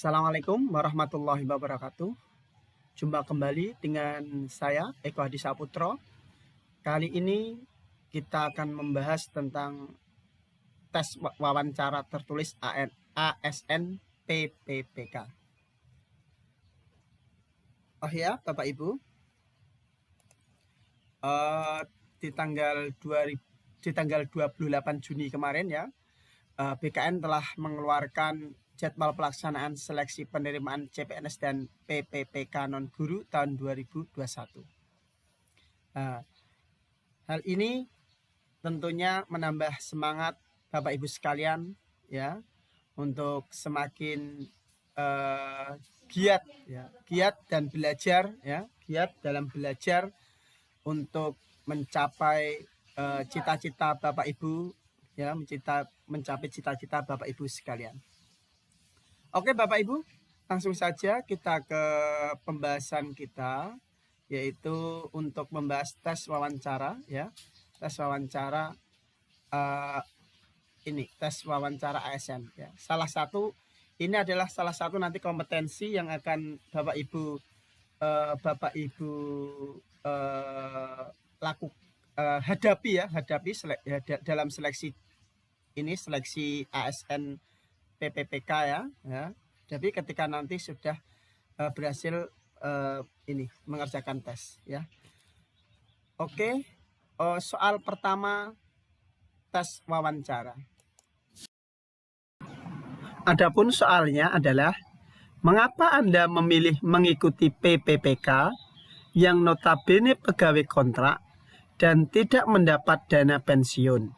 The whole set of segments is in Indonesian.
Assalamualaikum warahmatullahi wabarakatuh. Jumpa kembali dengan saya Eko Hadi Saputro. Kali ini kita akan membahas tentang tes wawancara tertulis ASN PPPK. Oh ya, Bapak Ibu, di tanggal 28 Juni kemarin ya, BKN telah mengeluarkan jadwal pelaksanaan seleksi penerimaan CPNS dan PPPK non-guru tahun 2021. Hal ini tentunya menambah semangat Bapak Ibu sekalian ya untuk semakin giat dan belajar ya, giat dalam belajar untuk mencapai cita-cita Bapak Ibu ya, mencapai cita-cita Bapak Ibu sekalian. Oke Bapak Ibu, langsung saja kita ke pembahasan kita, yaitu untuk membahas tes wawancara ya. Tes wawancara tes wawancara ASN ya. Ini adalah salah satu nanti kompetensi yang akan Bapak Ibu hadapi dalam seleksi ini, seleksi ASN PPPK ya. Jadi ketika nanti sudah berhasil mengerjakan tes ya. Oke, soal pertama tes wawancara. Adapun soalnya adalah, mengapa Anda memilih mengikuti PPPK yang notabene pegawai kontrak dan tidak mendapat dana pensiun?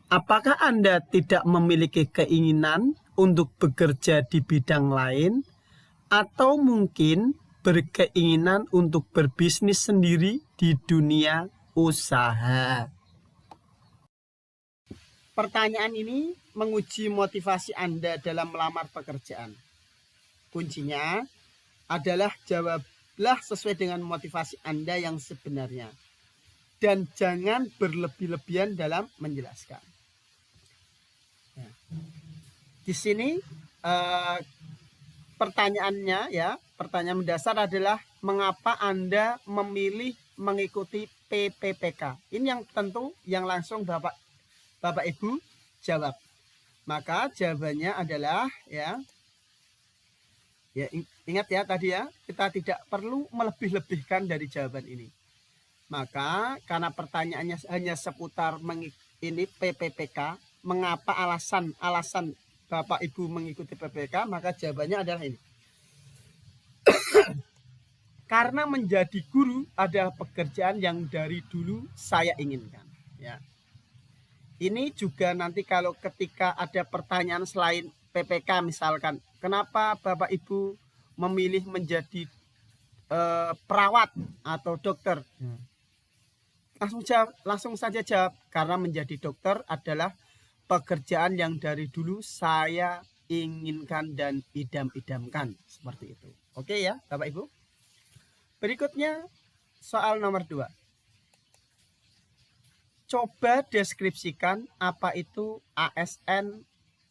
Apakah Anda tidak memiliki keinginan untuk bekerja di bidang lain, atau mungkin berkeinginan untuk berbisnis sendiri di dunia usaha? Pertanyaan ini menguji motivasi Anda dalam melamar pekerjaan. Kuncinya adalah jawablah sesuai dengan motivasi Anda yang sebenarnya, dan jangan berlebih-lebihan dalam menjelaskan. Di sini pertanyaannya ya, pertanyaan mendasar adalah mengapa Anda memilih mengikuti PPPK. Ini yang tentu yang langsung Bapak Ibu jawab. Maka jawabannya adalah ya ingat ya tadi ya, kita tidak perlu melebih-lebihkan dari jawaban ini. Maka karena pertanyaannya hanya seputar ini PPPK, mengapa alasan Bapak Ibu mengikuti PPPK, maka jawabannya adalah ini. Karena menjadi guru adalah pekerjaan yang dari dulu saya inginkan ya. Ini juga nanti kalau ketika ada pertanyaan selain PPK, misalkan kenapa Bapak Ibu memilih menjadi perawat atau dokter, langsung saja jawab, karena menjadi dokter adalah pekerjaan yang dari dulu saya inginkan dan idam-idamkan, seperti itu. Oke ya Bapak Ibu. Berikutnya soal nomor 2. Coba deskripsikan apa itu ASN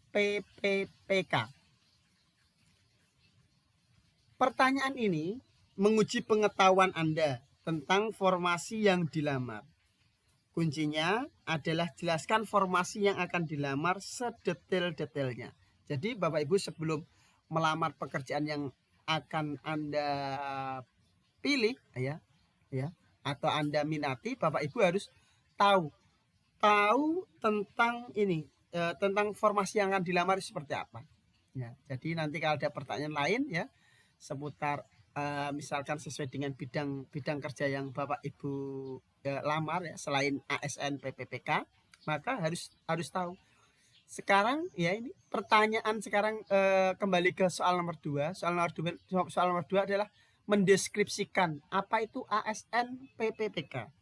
PPPK. Pertanyaan ini menguji pengetahuan Anda tentang formasi yang dilamar. Kuncinya adalah jelaskan formasi yang akan dilamar sedetail-detailnya. Jadi Bapak Ibu sebelum melamar pekerjaan yang akan Anda pilih ya atau Anda minati, Bapak Ibu harus tahu tentang ini, tentang formasi yang akan dilamar seperti apa ya. Jadi nanti kalau ada pertanyaan lain ya seputar misalkan sesuai dengan bidang kerja yang Bapak Ibu lamar ya, selain ASN PPPK, maka harus tahu. Sekarang ya, ini pertanyaan sekarang kembali ke soal nomor 2. Soal nomor 2 adalah mendeskripsikan apa itu ASN PPPK.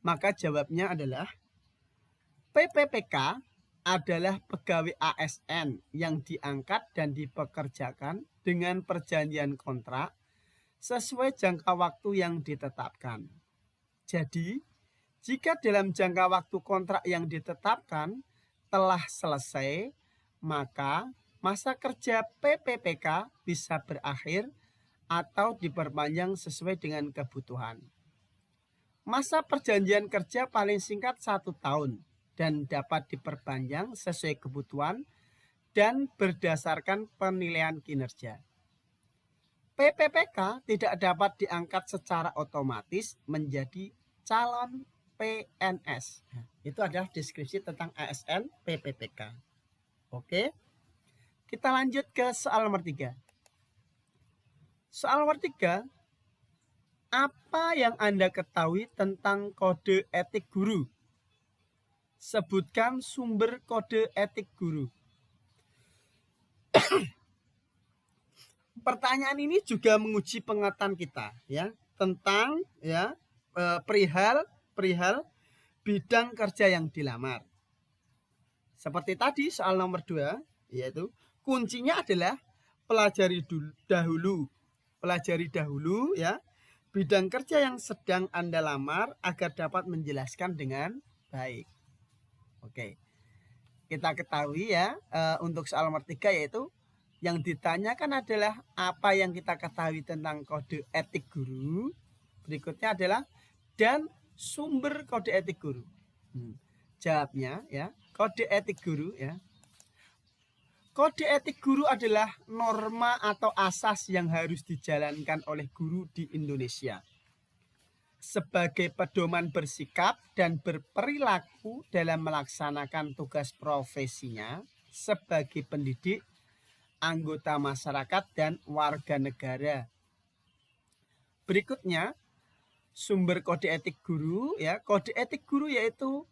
Maka jawabnya adalah PPPK adalah pegawai ASN yang diangkat dan dipekerjakan dengan perjanjian kontrak sesuai jangka waktu yang ditetapkan. Jadi, jika dalam jangka waktu kontrak yang ditetapkan telah selesai, maka masa kerja PPPK bisa berakhir atau diperpanjang sesuai dengan kebutuhan. Masa perjanjian kerja paling singkat 1 tahun dan dapat diperpanjang sesuai kebutuhan dan berdasarkan penilaian kinerja. PPPK tidak dapat diangkat secara otomatis menjadi calon PNS. Itu adalah deskripsi tentang ASN PPPK. Oke, kita lanjut ke soal nomor 3. Soal nomor 3, apa yang Anda ketahui tentang kode etik guru? Sebutkan sumber kode etik guru. Pertanyaan ini juga menguji pengetahuan kita ya tentang perihal bidang kerja yang dilamar. Seperti tadi soal nomor 2, yaitu kuncinya adalah pelajari dahulu ya bidang kerja yang sedang Anda lamar agar dapat menjelaskan dengan baik. Oke. Kita ketahui ya untuk soal nomor 3 yaitu yang ditanyakan adalah apa yang kita ketahui tentang kode etik guru. Berikutnya adalah dan sumber kode etik guru. Jawabnya ya, kode etik guru ya. Kode etik guru adalah norma atau asas yang harus dijalankan oleh guru di Indonesia sebagai pedoman bersikap dan berperilaku dalam melaksanakan tugas profesinya sebagai pendidik, anggota masyarakat, dan warga negara. Berikutnya, sumber kode etik guru ya. Kode etik guru yaitu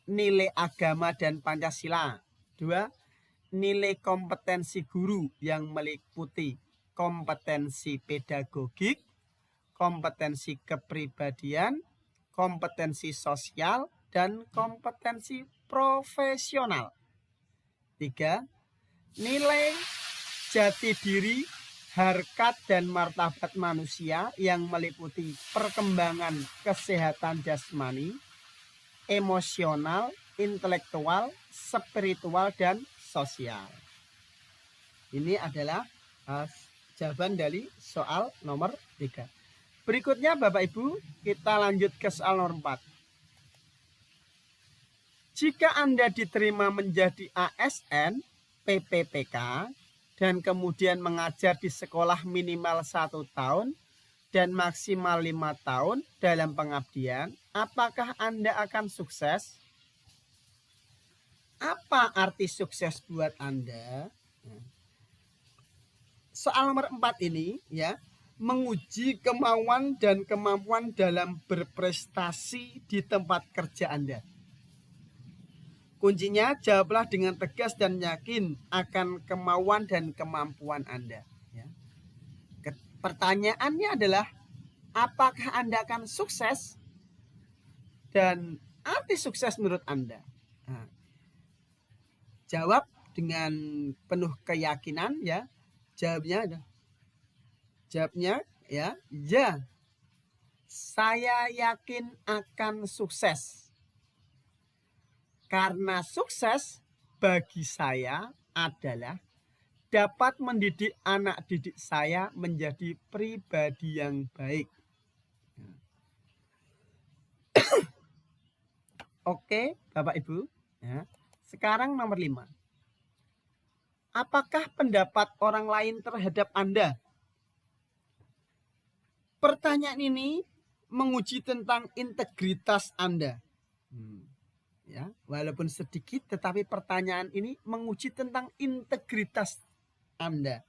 nilai agama dan Pancasila. 2. Nilai kompetensi guru yang meliputi kompetensi pedagogik, kompetensi kepribadian, kompetensi sosial, dan kompetensi profesional. 3. Nilai jati diri, harkat dan martabat manusia yang meliputi perkembangan kesehatan jasmani, emosional, intelektual, spiritual, dan sosial. Ini adalah jawaban dari soal nomor 3. Berikutnya Bapak Ibu, kita lanjut ke soal nomor 4. Jika Anda diterima menjadi ASN PPPK dan kemudian mengajar di sekolah minimal 1 tahun dan maksimal 5 tahun dalam pengabdian, apakah Anda akan sukses? Apa arti sukses buat Anda? Soal nomor 4 ini ya menguji kemauan dan kemampuan dalam berprestasi di tempat kerja Anda. Kuncinya jawablah dengan tegas dan yakin akan kemauan dan kemampuan Anda. Ya. Pertanyaannya adalah apakah Anda akan sukses dan arti sukses menurut Anda? Nah, jawab dengan penuh keyakinan ya. Jawabnya ya, saya yakin akan sukses. Karena sukses bagi saya adalah dapat mendidik anak didik saya menjadi pribadi yang baik. Oke, Bapak Ibu. Ya. Sekarang nomor 5. Apakah pendapat orang lain terhadap Anda? Pertanyaan ini menguji tentang integritas Anda. Ya, walaupun sedikit tetapi pertanyaan ini menguji tentang integritas Anda.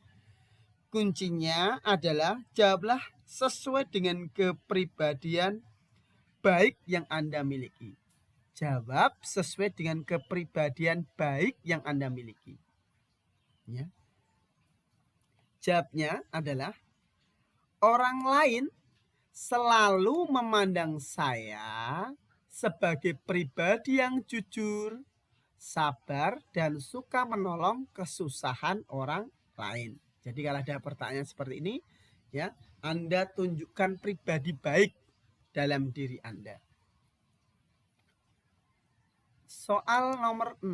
Kuncinya adalah jawablah sesuai dengan kepribadian baik yang Anda miliki. Jawab sesuai dengan kepribadian baik yang Anda miliki. Ya. Jawabnya adalah orang lain selalu memandang saya sebagai pribadi yang jujur, sabar, dan suka menolong kesusahan orang lain. Jadi kalau ada pertanyaan seperti ini, ya, Anda tunjukkan pribadi baik dalam diri Anda. Soal nomor 6.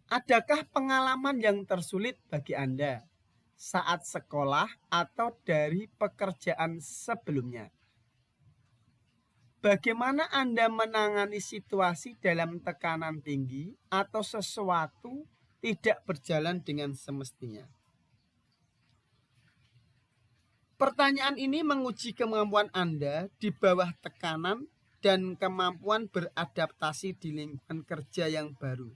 Adakah pengalaman yang tersulit bagi Anda saat sekolah atau dari pekerjaan sebelumnya? Bagaimana Anda menangani situasi dalam tekanan tinggi atau sesuatu tidak berjalan dengan semestinya? Pertanyaan ini menguji kemampuan Anda di bawah tekanan dan kemampuan beradaptasi di lingkungan kerja yang baru.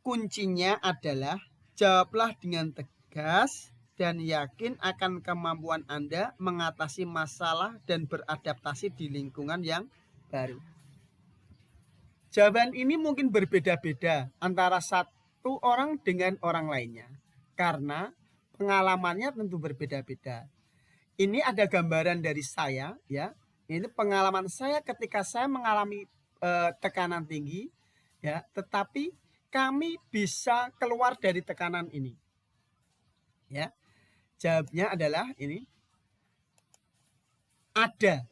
Kuncinya adalah jawablah dengan tegas dan yakin akan kemampuan Anda mengatasi masalah dan beradaptasi di lingkungan yang baru. Jawaban ini mungkin berbeda-beda antara satu orang dengan orang lainnya karena pengalamannya tentu berbeda-beda. Ini ada gambaran dari saya ya. Ini pengalaman saya ketika saya mengalami tekanan tinggi ya, tetapi kami bisa keluar dari tekanan ini. Ya. Jawabnya adalah ini. Ada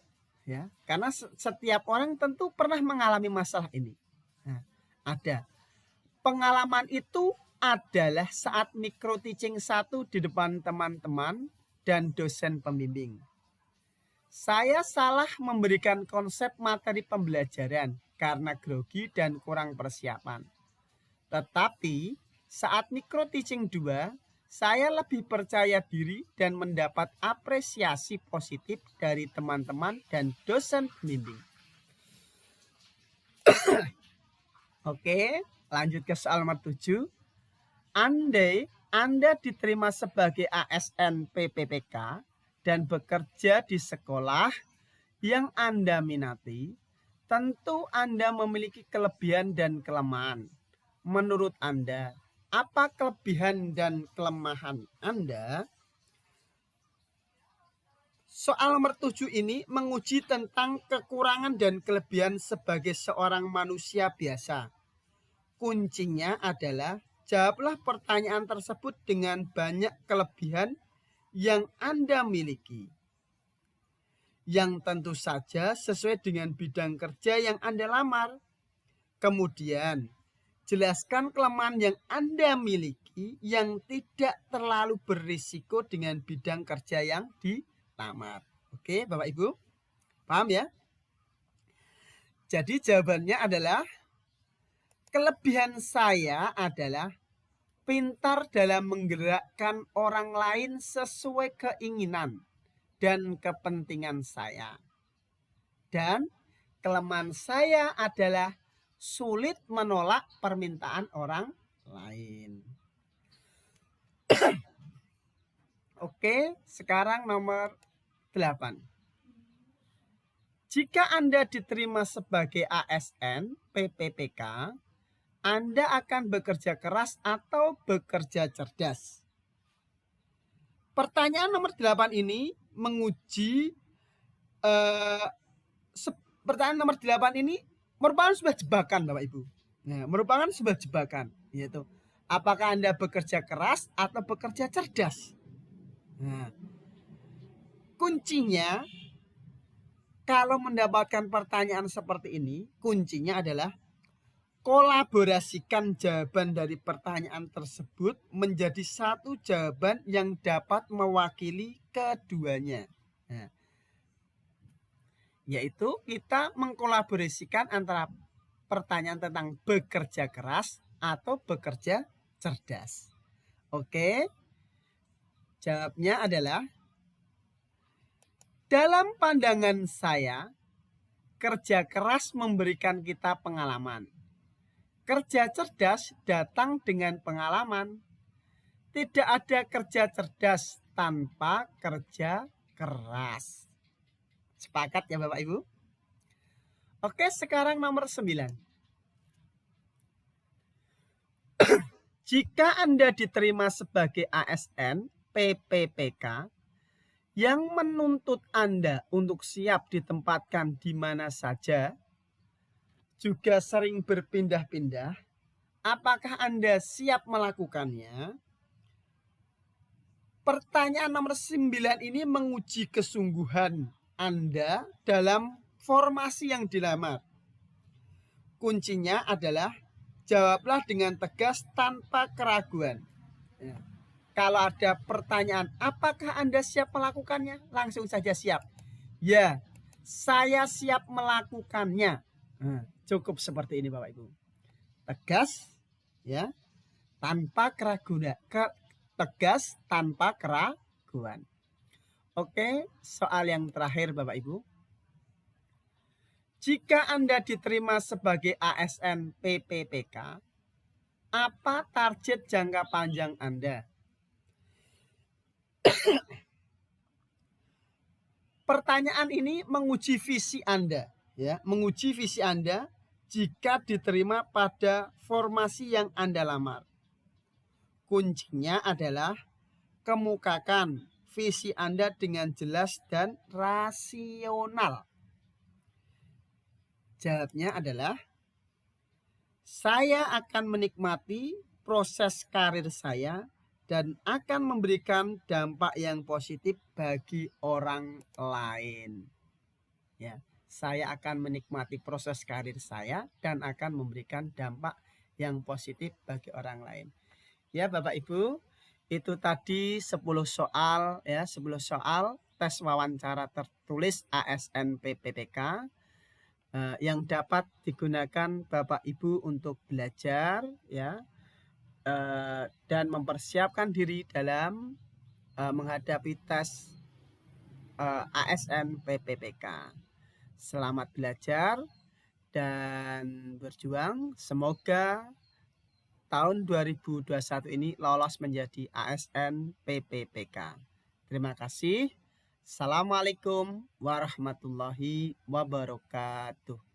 ya. Karena setiap orang tentu pernah mengalami masalah ini. Nah, ada. Pengalaman itu adalah saat micro teaching 1 di depan teman-teman dan dosen pembimbing. Saya salah memberikan konsep materi pembelajaran karena grogi dan kurang persiapan. Tetapi saat micro teaching 2, saya lebih percaya diri dan mendapat apresiasi positif dari teman-teman dan dosen pembimbing. Oke, lanjut ke soal nomor 7. Andai Anda diterima sebagai ASN PPPK dan bekerja di sekolah yang Anda minati, tentu Anda memiliki kelebihan dan kelemahan. Menurut Anda, apa kelebihan dan kelemahan Anda? Soal nomor 7 ini menguji tentang kekurangan dan kelebihan sebagai seorang manusia biasa. Kuncinya adalah jawablah pertanyaan tersebut dengan banyak kelebihan yang Anda miliki, yang tentu saja sesuai dengan bidang kerja yang Anda lamar. Kemudian, jelaskan kelemahan yang Anda miliki yang tidak terlalu berisiko dengan bidang kerja yang dilamar. Oke, Bapak Ibu, paham ya? Jadi jawabannya adalah kelebihan saya adalah pintar dalam menggerakkan orang lain sesuai keinginan dan kepentingan saya. Dan kelemahan saya adalah sulit menolak permintaan orang lain. Oke, sekarang nomor 8. Jika Anda diterima sebagai ASN PPPK, Anda akan bekerja keras atau bekerja cerdas? Pertanyaan nomor 8 ini menguji pertanyaan nomor 8 ini merupakan sebuah jebakan, Bapak Ibu. Nah, merupakan sebuah jebakan, yaitu apakah Anda bekerja keras atau bekerja cerdas? Nah, kuncinya kalau mendapatkan pertanyaan seperti ini, kuncinya adalah kolaborasikan jawaban dari pertanyaan tersebut menjadi satu jawaban yang dapat mewakili keduanya. Nah, yaitu kita mengkolaborasikan antara pertanyaan tentang bekerja keras atau bekerja cerdas. Oke, jawabnya adalah dalam pandangan saya, kerja keras memberikan kita pengalaman. Kerja cerdas datang dengan pengalaman. Tidak ada kerja cerdas tanpa kerja keras. Sepakat ya Bapak Ibu? Oke, sekarang nomor 9. Jika Anda diterima sebagai ASN PPPK yang menuntut Anda untuk siap ditempatkan di mana saja, juga sering berpindah-pindah, apakah Anda siap melakukannya? Pertanyaan nomor 9 ini menguji kesungguhan Anda dalam formasi yang dilamar. Kuncinya adalah jawablah dengan tegas tanpa keraguan. Ya. Kalau ada pertanyaan, apakah Anda siap melakukannya? Langsung saja siap. Ya, saya siap melakukannya. Nah, cukup seperti ini Bapak Ibu. Tegas, ya, tanpa keraguan. Tegas tanpa keraguan. Oke, soal yang terakhir Bapak Ibu. Jika Anda diterima sebagai ASN PPPK, apa target jangka panjang Anda? Pertanyaan ini menguji visi Anda, ya, menguji visi Anda jika diterima pada formasi yang Anda lamar. Kuncinya adalah kemukakan visi Anda dengan jelas dan rasional. Jawabnya adalah, saya akan menikmati proses karir saya dan akan memberikan dampak yang positif bagi orang lain. Ya, saya akan menikmati proses karir saya dan akan memberikan dampak yang positif bagi orang lain. Ya, Bapak Ibu, itu tadi 10 soal ya, 10 soal tes wawancara tertulis ASN PPPK yang dapat digunakan Bapak Ibu untuk belajar ya, dan mempersiapkan diri dalam menghadapi tes ASN PPPK. Selamat belajar dan berjuang. Semoga tahun 2021 ini lolos menjadi ASN PPPK. Terima kasih. Assalamualaikum warahmatullahi wabarakatuh.